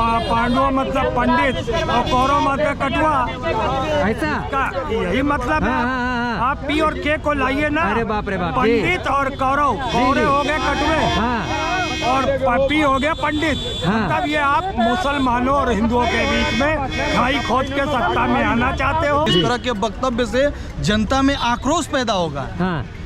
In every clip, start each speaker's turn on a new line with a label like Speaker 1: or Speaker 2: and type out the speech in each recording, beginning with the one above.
Speaker 1: पांडव मतलब पंडित और कौरव मतलब कटुआ,
Speaker 2: ऐसा
Speaker 1: का यही मतलब है। आप पी और के को लाइए ना।
Speaker 2: अरे बाप रे बाप,
Speaker 1: पंडित और कौरव, कौरव हो गए कटुए और पपी हो गया पंडित। तब ये आप मुसलमानों और हिंदुओं के बीच में खाई खोद के सत्ता में आना चाहते हो।
Speaker 3: इस तरह के वक्तव्य से जनता में आक्रोश पैदा होगा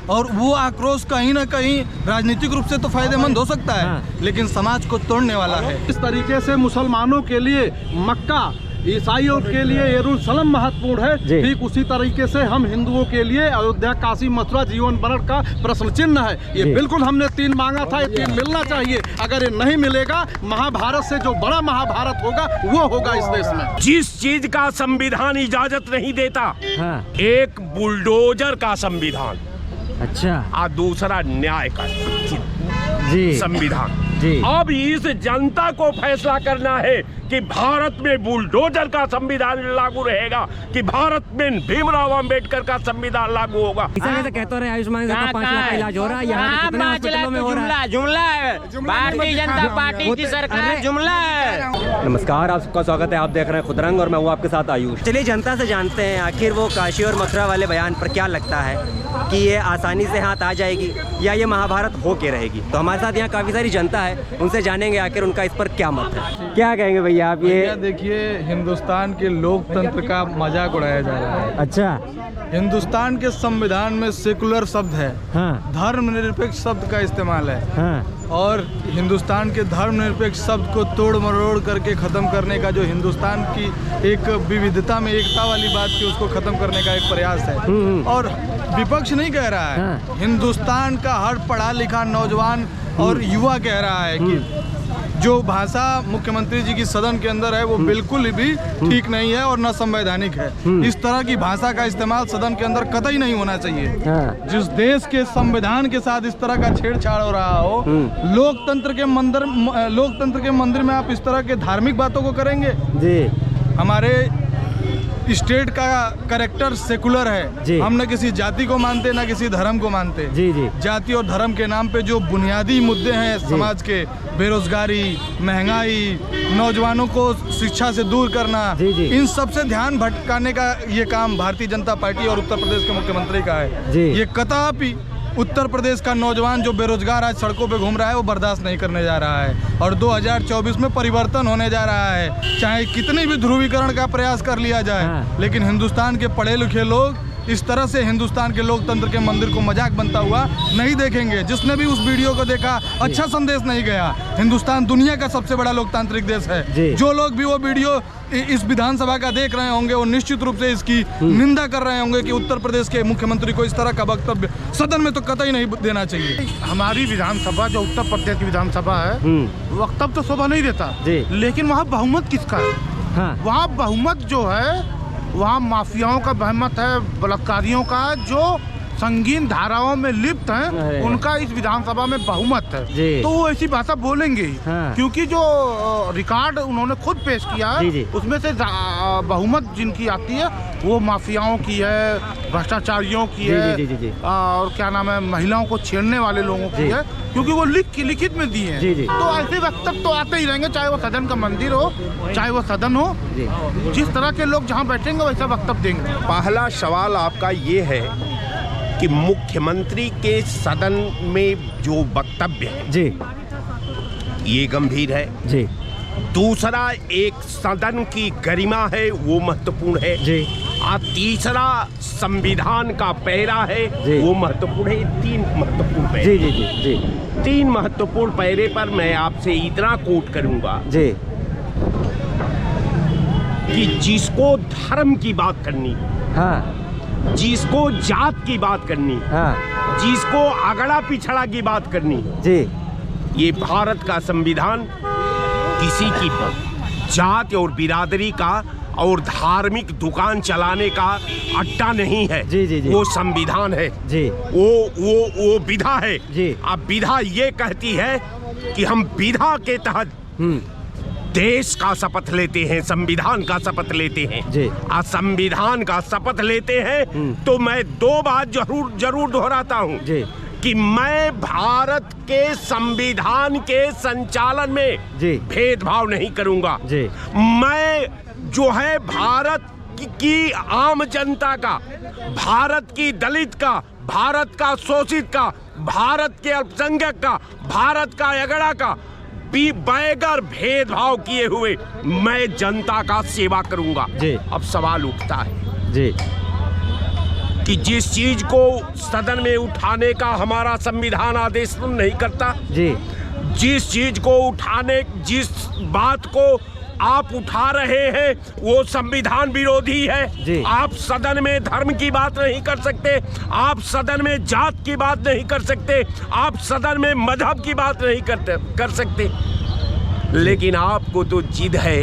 Speaker 3: और वो आक्रोश कहीं ना कहीं राजनीतिक रूप से तो फायदेमंद हो सकता है, लेकिन समाज को तोड़ने वाला है।
Speaker 4: इस तरीके से मुसलमानों के लिए मक्का, ईसाइयों के लिए यरूशलेम महत्वपूर्ण है, ठीक उसी तरीके से हम हिंदुओं के लिए अयोध्या, काशी, मथुरा जीवन मरण का प्रश्न चिन्ह है। ये बिल्कुल हमने 3 मांगा था, ये 3 मिलना चाहिए। अगर ये नहीं मिलेगा, महाभारत से जो बड़ा महाभारत होगा वो होगा इस देश में।
Speaker 5: जिस चीज का संविधान इजाजत नहीं देता, एक बुलडोजर का संविधान,
Speaker 2: अच्छा,
Speaker 5: और दूसरा न्याय का संविधान। अब इस जनता को फैसला करना है कि भारत में बुलडोजर का संविधान लागू रहेगा कि भारत में भीमराव अंबेडकर का संविधान लागू होगा।
Speaker 2: ऐसा कहते रहे आयुष्मान का 5 लाख का इलाज हो रहा है, यहाँ कितने हॉस्पिटलों में हो रहा है?
Speaker 6: जुमला है, भारतीय जनता पार्टी की सरकार जुमला है।
Speaker 2: नमस्कार, आप सबका स्वागत है। आप देख रहे हैं खुदरंग और मैं हूँ आपके साथ आयुष। चलिए जनता से जानते हैं आखिर वो काशी और मथुरा वाले बयान पर क्या लगता है कि ये आसानी से हाथ आ जाएगी या ये महाभारत हो के रहेगी। तो हमारे साथ यहाँ काफी सारी जनता है, उनसे जानेंगे आखिर उनका इस पर क्या मत है। क्या कहेंगे भैया आप? ये
Speaker 3: देखिए, हिंदुस्तान के लोकतंत्र का मजाक उड़ाया जा रहा है।
Speaker 2: अच्छा,
Speaker 3: हिंदुस्तान के संविधान में सेकुलर शब्द है, धर्मनिरपेक्ष शब्द का इस्तेमाल है, और हिंदुस्तान के धर्मनिरपेक्ष शब्द को तोड़ मरोड़ करके खत्म करने का जो हिंदुस्तान की एक विविधता में एकता वाली बात थी, उसको खत्म करने का एक प्रयास है। और विपक्ष नहीं कह रहा है, हिंदुस्तान का हर पढ़ा लिखा नौजवान और युवा कह रहा है कि जो भाषा मुख्यमंत्री जी की सदन के अंदर है वो बिल्कुल भी ठीक नहीं है और न संवैधानिक है। इस तरह की भाषा का इस्तेमाल सदन के अंदर कतई नहीं होना चाहिए। जिस देश के संविधान के साथ इस तरह का छेड़छाड़ हो रहा हो, लोकतंत्र के मंदिर में आप इस तरह के धार्मिक बातों को करेंगे? हमारे स्टेट का कैरेक्टर सेकुलर है, हम न किसी जाति को मानते न किसी धर्म को मानते। जाति और धर्म के नाम पे जो बुनियादी मुद्दे हैं समाज के, बेरोजगारी, महंगाई, नौजवानों को शिक्षा से दूर करना, इन सब से ध्यान भटकाने का ये काम भारतीय जनता पार्टी और उत्तर प्रदेश के मुख्यमंत्री का है। ये कतई उत्तर प्रदेश का नौजवान जो बेरोजगार आज सड़कों पे घूम रहा है वो बर्दाश्त नहीं करने जा रहा है। और 2024 में परिवर्तन होने जा रहा है, चाहे कितनी भी ध्रुवीकरण का प्रयास कर लिया जाए, लेकिन हिंदुस्तान के पढ़े लिखे लोग इस तरह से हिंदुस्तान के लोकतंत्र के मंदिर को मजाक बनता हुआ नहीं देखेंगे। जिसने भी उस वीडियो को देखा, अच्छा संदेश नहीं गया। हिंदुस्तान दुनिया का सबसे बड़ा लोकतांत्रिक देश है। जो लोग भी वो वीडियो इस विधानसभा का देख रहे होंगे, वो निश्चित रूप से इसकी निंदा कर रहे होंगे कि उत्तर प्रदेश के मुख्यमंत्री को इस तरह का वक्तव्य सदन में तो कतई नहीं देना चाहिए।
Speaker 7: हमारी विधानसभा जो उत्तर प्रदेश की विधानसभा है, वक्तव्य तो शोभा नहीं देता, लेकिन वहाँ बहुमत किसका है? वहाँ बहुमत जो है, वहाँ माफियाओं का बहुमत है, बलात्कारियों का, जो संगीन धाराओं में लिप्त हैं, उनका इस विधानसभा में बहुमत है। तो वो ऐसी भाषा बोलेंगे ही, क्योंकि जो रिकॉर्ड उन्होंने खुद पेश किया है उसमें से बहुमत जिनकी आती है वो माफियाओं की है, भ्रष्टाचारियों की है, और क्या नाम है, महिलाओं को छेड़ने वाले लोगों की है, क्योंकि वो लिखित में दिए हैं। तो ऐसे वक्तव्य तो आते ही रहेंगे, चाहे वो सदन का मंदिर हो, चाहे वो सदन हो। जिस तरह के लोग जहाँ बैठेंगे वैसा वक्तव्य देंगे।
Speaker 5: पहला सवाल आपका ये है कि मुख्यमंत्री के सदन में जो वक्तव्य है ये गंभीर है। दूसरा, एक सदन की गरिमा है, वो महत्वपूर्ण है। और तीसरा, संविधान का पैरा है, वो महत्वपूर्ण है। 3 महत्वपूर्ण पैरे। तीन महत्वपूर्ण पैरे पर मैं आपसे इतना कोट करूंगा कि जिसको धर्म की बात करनी, जिसको जात की बात करनी, जिसको अगड़ा पिछड़ा की बात करनी, ये भारत का संविधान किसी की जात और बिरादरी का और धार्मिक दुकान चलाने का अड्डा नहीं है। वो संविधान है, वो विधा है। अब विधा ये कहती है कि हम विधा के तहत देश का शपथ लेते हैं, संविधान का शपथ लेते हैं। और संविधान का शपथ लेते हैं तो मैं 2 बात जरूर दोहराता हूँ कि मैं भारत के संविधान के संचालन में
Speaker 2: जी
Speaker 5: भेदभाव नहीं करूंगा
Speaker 2: जी।
Speaker 5: मैं जो है भारत की आम जनता का, भारत की दलित का, भारत का शोषित का, भारत के अल्पसंख्यक का, भारत का अगड़ा का बगैर भेदभाव किए हुए मैं जनता का सेवा करूंगा
Speaker 2: जी।
Speaker 5: अब सवाल उठता है
Speaker 2: जी
Speaker 5: कि जिस चीज को सदन में उठाने का हमारा संविधान आदेश नहीं करता
Speaker 2: जी,
Speaker 5: जिस चीज को उठाने, जिस बात को आप उठा रहे हैं वो संविधान विरोधी
Speaker 2: जी।
Speaker 5: है। आप सदन में धर्म की बात नहीं कर सकते, आप सदन में जात की बात नहीं कर सकते, आप सदन में मजहब की बात नहीं कर सकते, लेकिन आपको तो जिद है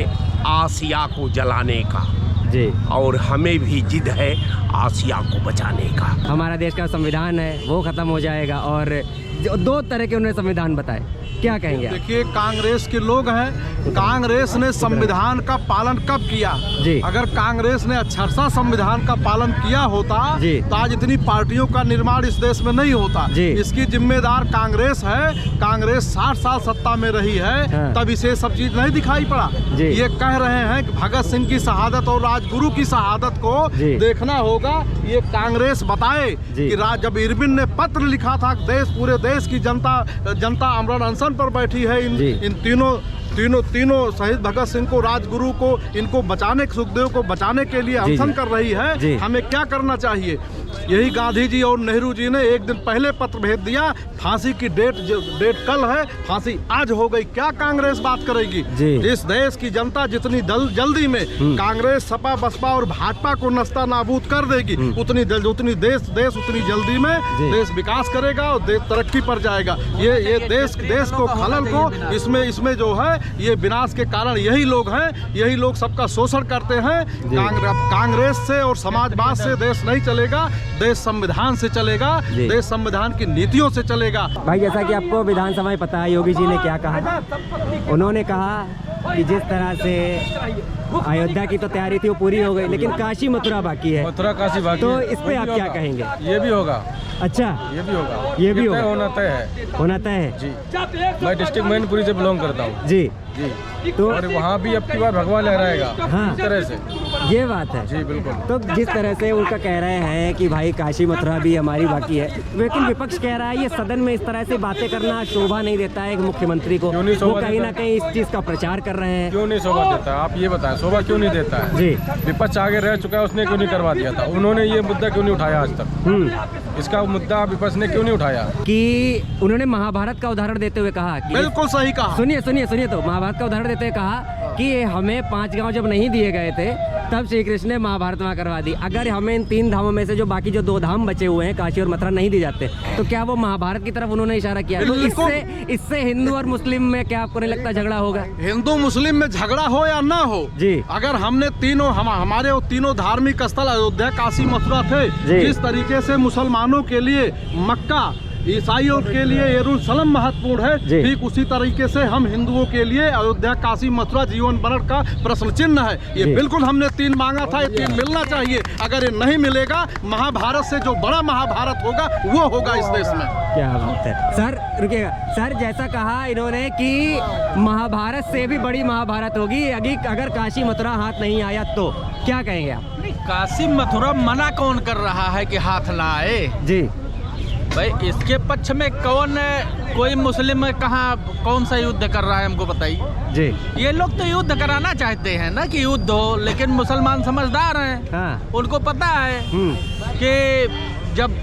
Speaker 5: आसिया को जलाने का
Speaker 2: जी।
Speaker 5: और हमें भी जिद है आसिया को बचाने का।
Speaker 2: हमारा देश का संविधान है वो खत्म हो जाएगा और दो तरह के उन्होंने संविधान बताए, क्या कहेंगे आप?
Speaker 4: देखिए, कांग्रेस के लोग हैं, कांग्रेस ने संविधान का पालन कब किया
Speaker 2: जी।
Speaker 4: अगर कांग्रेस ने अच्छा संविधान का पालन किया होता
Speaker 2: जी।
Speaker 4: तो आज इतनी पार्टियों का निर्माण इस देश में नहीं होता
Speaker 2: जी।
Speaker 4: इसकी जिम्मेदार कांग्रेस है। कांग्रेस 60 साल सत्ता में रही है
Speaker 2: हाँ।
Speaker 4: तब इसे सब चीज नहीं दिखाई पड़ा।
Speaker 2: जी।
Speaker 4: ये कह रहे हैं कि भगत सिंह की शहादत और राजगुरु की शहादत को
Speaker 2: जी।
Speaker 4: देखना होगा। ये कांग्रेस बताए
Speaker 2: जी।
Speaker 4: कि जब इरविन ने पत्र लिखा था, पूरे देश की जनता अमरण अनशन पर बैठी है, इन तीनों शहीद भगत सिंह को, राजगुरु को, इनको बचाने, सुखदेव को बचाने के लिए अनशन कर रही है। हमें क्या करना चाहिए? यही गांधी जी और नेहरू जी ने एक दिन पहले पत्र भेज दिया, फांसी की डेट कल है, फांसी आज हो गई। क्या कांग्रेस बात करेगी? इस देश की जनता जितनी जल्दी में कांग्रेस, सपा, बसपा और भाजपा को नस्ता नाबूद कर देगी, उतनी देश उतनी जल्दी में देश विकास करेगा और देश तरक्की पर जाएगा। ये देश को खलल को इसमें जो है ये विनाश के कारण यही लोग हैं, यही लोग सबका शोषण करते हैं। कांग्रेस से और समाजवाद से देश नहीं चलेगा, देश संविधान से चलेगा, देश संविधान की नीतियों से चलेगा।
Speaker 2: भाई, जैसा कि आपको विधानसभा में पता है योगी जी ने क्या कहा, उन्होंने कहा कि जिस तरह से अयोध्या की तो तैयारी थी वो पूरी हो गई, लेकिन काशी मथुरा बाकी है।
Speaker 8: मथुरा काशी बाकी
Speaker 2: तो
Speaker 8: है।
Speaker 2: इस पे आप क्या कहेंगे?
Speaker 8: ये भी होगा।
Speaker 2: अच्छा,
Speaker 8: ये भी होगा।
Speaker 2: ये भी होगा।
Speaker 8: होना तय है।
Speaker 2: होना तय है
Speaker 8: जी। मैं डिस्ट्रिक्ट मैनपुरी से बिलोंग करता हूँ
Speaker 2: जी
Speaker 8: जी।
Speaker 2: तो
Speaker 8: और वहाँ भी अब की बार भगवान लहराएगा।
Speaker 2: हाँ।
Speaker 8: इस तरह से
Speaker 2: ये बात है
Speaker 8: जी, बिल्कुल।
Speaker 2: तो जिस तरह से उनका कह रहे हैं कि भाई काशी मथुरा भी हमारी बाकी है, लेकिन विपक्ष कह रहा है ये सदन में इस तरह से बातें करना शोभा नहीं देता है मुख्यमंत्री को।
Speaker 8: क्यों नहीं शोभा
Speaker 2: वो कहीं ना
Speaker 8: देता?
Speaker 2: कहीं इस चीज का प्रचार कर रहे हैं।
Speaker 8: क्यों नहीं शोभा देता? आप ये बताएं, शोभा क्यों नहीं देता है?
Speaker 2: जी।
Speaker 8: विपक्ष आगे रह चुका है, उसने क्यों नहीं करवा दिया था? उन्होंने ये मुद्दा क्यों नहीं उठाया आज तक? इसका मुद्दा विपक्ष ने क्यों नहीं उठाया?
Speaker 2: कि उन्होंने महाभारत का उदाहरण देते हुए कहा कि
Speaker 4: बिल्कुल सही कहा।
Speaker 2: सुनिए तो महाभारत का उदाहरण देते हुए कहा कि हमें 5 गांव जब नहीं दिए गए थे तब श्री कृष्ण ने महाभारत वहाँ करवा दी। अगर हमें इन 3 धामों में से जो बाकी जो 2 धाम बचे हुए हैं, काशी और मथुरा, नहीं दिए जाते तो क्या वो महाभारत की तरफ उन्होंने इशारा किया? तो इससे हिंदू और मुस्लिम में क्या आपको नहीं लगता झगड़ा होगा?
Speaker 4: हिंदू मुस्लिम में झगड़ा हो या ना हो
Speaker 2: जी,
Speaker 4: अगर हमने हमारे वो तीनों धार्मिक स्थल अयोध्या, काशी, मथुरा थे, जिस तरीके से मुसलमानों के लिए मक्का, ईसाइयों के लिए यरूशलेम महत्वपूर्ण है, ठीक उसी तरीके से हम हिंदुओं के लिए अयोध्या, काशी, मथुरा जीवन मरण का प्रश्न चिन्ह है। ये बिल्कुल हमने 3 मांगा था, ये 3 मिलना चाहिए। अगर ये नहीं मिलेगा, महाभारत से जो बड़ा महाभारत होगा वो होगा इस देश में।
Speaker 2: क्या बात है सर। रुकिएगा सर, जैसा कहा इन्होंने कि महाभारत से भी बड़ी महाभारत होगी अगर काशी मथुरा हाथ नहीं आया तो, क्या कहेंगे आप?
Speaker 9: काशी मथुरा मना कौन कर रहा है कि हाथ ना आए?
Speaker 2: जी
Speaker 9: भाई, इसके पक्ष में कोई मुस्लिम कौन सा युद्ध कर रहा है, हमको बताइए
Speaker 2: जी।
Speaker 9: ये लोग तो युद्ध कराना चाहते हैं ना कि युद्ध हो, लेकिन मुसलमान समझदार हैं।
Speaker 2: हाँ।
Speaker 9: उनको पता है कि जब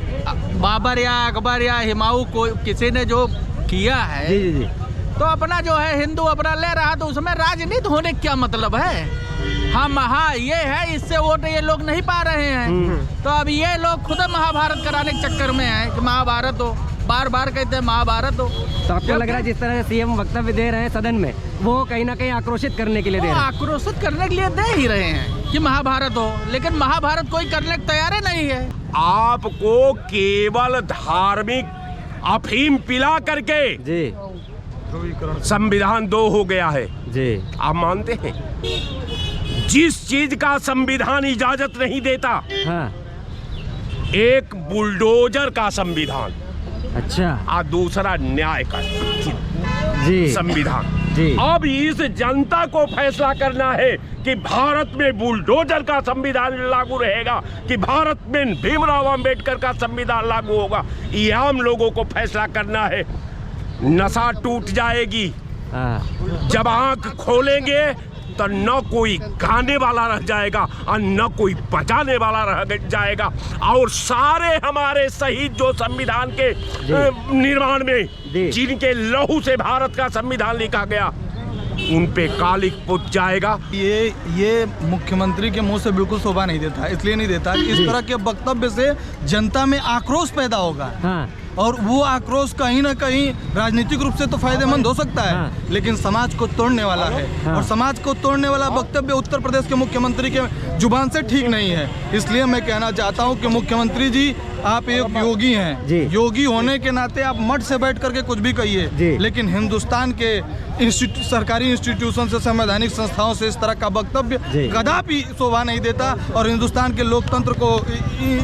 Speaker 9: बाबर या अकबर या हुमायूं को किसी ने जो किया है,
Speaker 2: जी,
Speaker 9: तो अपना जो है हिंदू अपना ले रहा, तो उसमें राजनीति होने क्या मतलब है? हाँ, ये है, इससे वोट ये लोग नहीं पा रहे हैं। तो अब ये लोग खुद महाभारत कराने के चक्कर में हैं कि महाभारत हो, बार बार कहते हैं महाभारत हो।
Speaker 2: तो आपको लग रहा है जिस तरह से सीएम वक्तव्य दे रहे हैं सदन में, वो कहीं ना कहीं आक्रोशित करने के लिए दे रहे हैं?
Speaker 9: आक्रोशित करने के लिए दे ही रहे हैं कि महाभारत हो, लेकिन महाभारत कोई करने को तैयार ही नहीं है।
Speaker 5: आपको केवल धार्मिक अफीम पिला करके
Speaker 2: जी
Speaker 5: संविधान 2 हो गया है
Speaker 2: जी।
Speaker 5: आप मानते हैं? जिस चीज का संविधान इजाजत नहीं देता,
Speaker 2: हाँ।
Speaker 5: एक बुलडोजर का संविधान,
Speaker 2: अच्छा।
Speaker 5: और दूसरा न्याय का
Speaker 2: जी
Speaker 5: संविधान।
Speaker 2: जी।
Speaker 5: अब इस जनता को फैसला करना है कि भारत में बुलडोजर का संविधान लागू रहेगा कि भारत में भीमराव अंबेडकर का संविधान लागू होगा। ये हम लोगों को फैसला करना है। नशा टूट जाएगी। जब आंख खोलेंगे तो न कोई गाने वाला रह जाएगा और न कोई बजाने वाला रह जाएगा। और सारे हमारे शहीद जो संविधान के निर्माण में जिनके लहू से भारत का संविधान लिखा गया, उन पे कालिक पुत जाएगा।
Speaker 3: ये मुख्यमंत्री के मुंह से बिल्कुल शोभा नहीं देता, इसलिए नहीं देता कि इस तरह के वक्तव्य से जनता में आक्रोश पैदा होगा। और वो आक्रोश कहीं ना कहीं राजनीतिक रूप से तो फायदेमंद हो सकता है, लेकिन समाज को तोड़ने वाला है। और समाज को तोड़ने वाला वक्तव्य उत्तर प्रदेश के मुख्यमंत्री के जुबान से ठीक नहीं है। इसलिए मैं कहना चाहता हूं कि मुख्यमंत्री जी, आप एक योगी हैं। योगी होने के नाते आप मठ से बैठ करके कुछ भी कहिए, लेकिन हिंदुस्तान के सरकारी इंस्टीट्यूशन से, संवैधानिक संस्थाओं से इस तरह का वक्तव्य कदापि शोभा नहीं देता। और हिंदुस्तान के लोकतंत्र को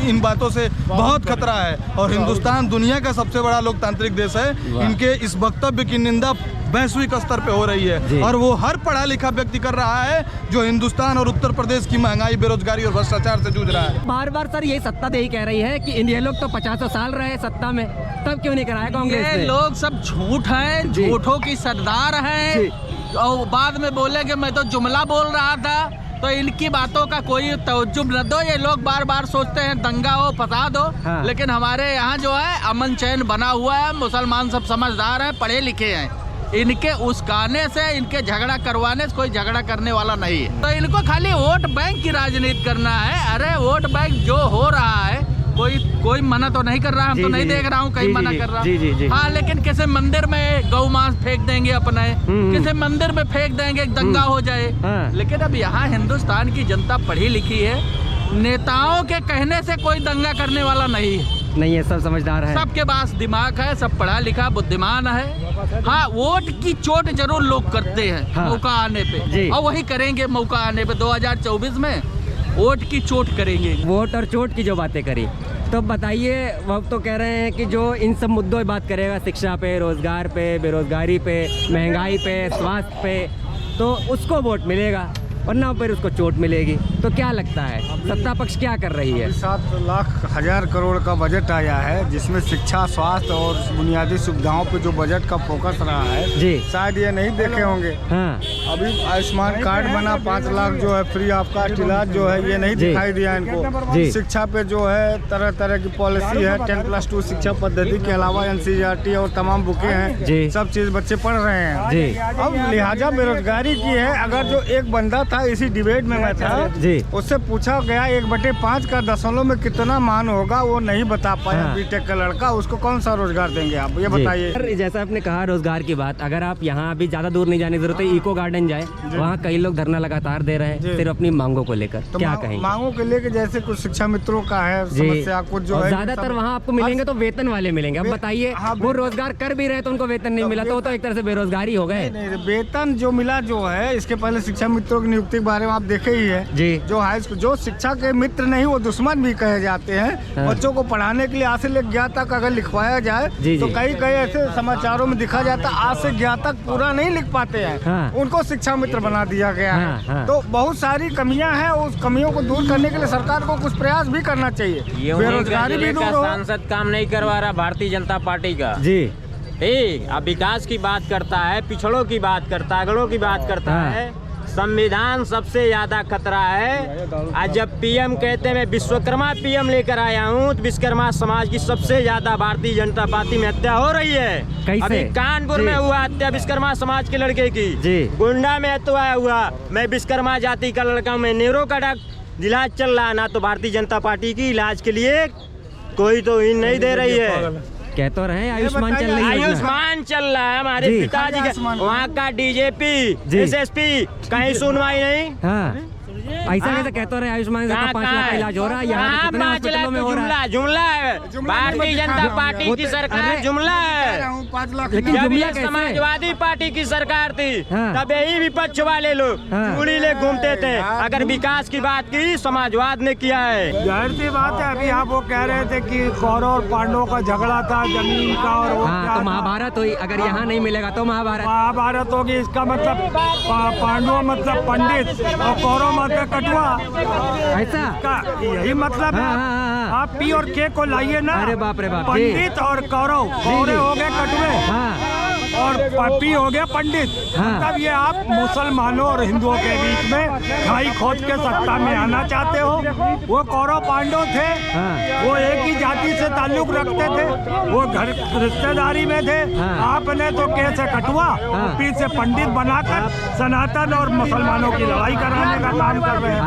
Speaker 3: इन बातों से बहुत खतरा है। और हिंदुस्तान दुनिया का सबसे बड़ा लोकतांत्रिक देश है। इनके इस वक्तव्य की निंदा वैश्विक स्तर पे हो रही है, और वो हर पढ़ा लिखा व्यक्ति कर रहा है जो हिंदुस्तान और उत्तर प्रदेश की महंगाई, बेरोजगारी और भ्रष्टाचार से जूझ रहा है।
Speaker 2: बार बार सर यही सत्ताधारी कह रही है कि इंडिया लोग तो 50 साल रहे सत्ता में, तब क्यों नहीं कराया कांग्रेस ने?
Speaker 9: ये लोग सब झूठ हैं, झूठों की सरदार हैं। और बाद में बोले कि मैं तो जुमला बोल रहा था, तो इनकी बातों का कोई तवज्जुब न दो। ये लोग बार बार सोचते हैं दंगा हो, फसा दो। लेकिन हमारे यहाँ जो है अमन चैन बना हुआ है। मुसलमान सब समझदार हैं, पढ़े लिखे हैं। इनके उस्काने से, इनके झगड़ा करवाने से कोई झगड़ा करने वाला नहीं है। तो इनको खाली वोट बैंक की राजनीति करना है। अरे वोट बैंक जो हो रहा है, कोई मना तो नहीं कर रहा, हम तो नहीं देख रहा हूँ कहीं मना कर रहा। हाँ, लेकिन किसी मंदिर में गौ मांस फेंक देंगे अपने, किसी मंदिर में फेंक देंगे, दंगा हो जाए। लेकिन अब यहाँ हिंदुस्तान की जनता पढ़ी लिखी है। नेताओं के कहने से कोई दंगा करने वाला नहीं
Speaker 2: है, सब समझदार है,
Speaker 9: सबके पास दिमाग है, सब पढ़ा लिखा बुद्धिमान है। हाँ, वोट की चोट जरूर लोग करते हैं मौका आने पे, और वही करेंगे मौका आने पे। 2024 में वोट की चोट करेंगे।
Speaker 2: वोट और चोट की जो बातें करी, तो बताइए, वो तो कह रहे हैं कि जो इन सब मुद्दों पे बात करेगा, शिक्षा पे, रोजगार पे, बेरोजगारी पे, महंगाई पे, स्वास्थ्य पे, तो उसको वोट मिलेगा, वरना पर उसको चोट मिलेगी। तो क्या लगता है सत्ता पक्ष क्या कर रही है?
Speaker 10: 7,00,000 करोड़ का बजट आया है, जिसमें शिक्षा, स्वास्थ्य और बुनियादी सुविधाओं पे जो बजट का फोकस रहा है जी, शायद ये नहीं देखे होंगे। अभी आयुष्मान कार्ड बना, 5 लाख जो है फ्री ऑफ कास्ट इलाज जो है, ये नहीं दिखाई दिया इनको। शिक्षा पे जो है तरह तरह की पॉलिसी है, 10+2 शिक्षा पद्धति के अलावा NCERT और तमाम बुकें हैं, सब चीज बच्चे पढ़ रहे हैं। अब लिहाजा बेरोजगारी की है। अगर जो एक बंदा था, इसी डिबेट में मैं था, उससे पूछा गया 1/5 का दशमलव में कितना मान होगा, वो नहीं बता पाया। बीटेक का लड़का, उसको कौन सा रोजगार देंगे आप, ये बताइए।
Speaker 2: जैसा आपने कहा रोजगार की बात, अगर आप यहाँ अभी ज्यादा दूर नहीं जाने की जरूरत है, इको गार्डन जाए, वहाँ कई लोग धरना लगातार दे रहे हैं सिर्फ अपनी मांगों को लेकर। तो क्या कहेंगे?
Speaker 10: मांगों को लेकर जैसे कुछ शिक्षा मित्रों का है समस्या, कुछ जो है
Speaker 2: ज्यादातर वहाँ आपको मिलेंगे तो वेतन वाले मिलेंगे। अब बताइए, वो रोजगार कर भी रहे तो उनको वेतन नहीं मिला, तो एक तरह से बेरोजगारी हो गए।
Speaker 10: वेतन जो मिला जो है, इसके पहले शिक्षा मित्रों की नियुक्ति के बारे में आप देखे ही है जी। जो हाई स्कूल, जो शिक्षा के मित्र नहीं, वो दुश्मन भी कहे जाते हैं। बच्चों को पढ़ाने के लिए आज से लेकर 11 तक अगर लिखवाया जाए तो कई ऐसे समाचारों में दिखा जाता है, आज से 11 तक पूरा नहीं लिख पाते हैं, उनको शिक्षा मित्र बना दिया गया है। तो बहुत सारी कमियां हैं, उस कमियों को दूर करने के लिए सरकार को कुछ प्रयास भी करना चाहिए। बेरोजगारी भी दूर हो।
Speaker 6: सांसद काम नहीं करवा रहा भारतीय जनता पार्टी का जी। अब विकास की बात करता है, पिछड़ों की बात करता है, अगड़ों की बात करता है। संविधान सबसे ज्यादा खतरा है। आज जब पीएम कहते हैं मैं विश्वकर्मा पीएम लेकर आया हूँ, तो विश्वकर्मा समाज की सबसे ज्यादा भारतीय जनता पार्टी में हत्या हो रही है। अभी कानपुर में हुआ हत्या विश्वकर्मा समाज के लड़के की जी। गोंडा में हत्या हुआ, मैं विश्वकर्मा जाति का लड़का हूँ, मैं नेहरू का इलाज चल रहा ना, तो भारतीय जनता पार्टी की इलाज के लिए कोई तो इन नहीं दे रही है।
Speaker 2: कह तो रहे आयुष्मान चल रही है,
Speaker 6: आयुष्मान चल रहा है हमारे पिताजी का, वहाँ का DJP SSP कहीं सुनवाई नहीं।
Speaker 2: ऐसा कैसे कहते रहे आयुष्मान का 5 लाख का इलाज हो रहा है, यहाँ तो कितने हॉस्पिटलों में हो रहा है?
Speaker 6: जुमला है, भारतीय जनता पार्टी की सरकार जुमला है।
Speaker 10: 5 लाख
Speaker 2: लेकिन
Speaker 6: जब
Speaker 2: जुमला
Speaker 6: ये
Speaker 2: कैसे?
Speaker 6: समाजवादी पार्टी की सरकार थी
Speaker 2: हाँ।
Speaker 6: तब यही विपक्ष वाले लोग चूड़ी ले घूमते थे। अगर विकास की बात की समाजवाद ने किया है।
Speaker 1: जाहिर सी बात है, अभी आप वो कह रहे थे कि कौरव और पांडवों का झगड़ा था जमीन का, और वो
Speaker 2: हाँ, तो महाभारत हुई, अगर यहाँ नहीं मिलेगा तो
Speaker 1: महाभारत होगी। इसका मतलब पांडव मतलब पंडित और कौरव मतलब कटुआ,
Speaker 2: ऐसा
Speaker 1: का यही मतलब है। आप पी और के को लाइए ना।
Speaker 2: अरे बाप रे बाप,
Speaker 1: पंडित और कौरव, कौरव हो गए कटुए और पी हो गया पंडित। तब ये आप मुसलमानों और हिंदुओं के बीच में खाई खोद के सत्ता में आना चाहते हो। वो कौरव पांडव थे, वो एक ही जाति से ताल्लुक रखते थे, वो घर रिश्तेदारी में थे। आपने तो के से कटुआ, पी से पंडित बनाकर सनातन और मुसलमानों की लड़ाई कराने का काम कर रहे हैं।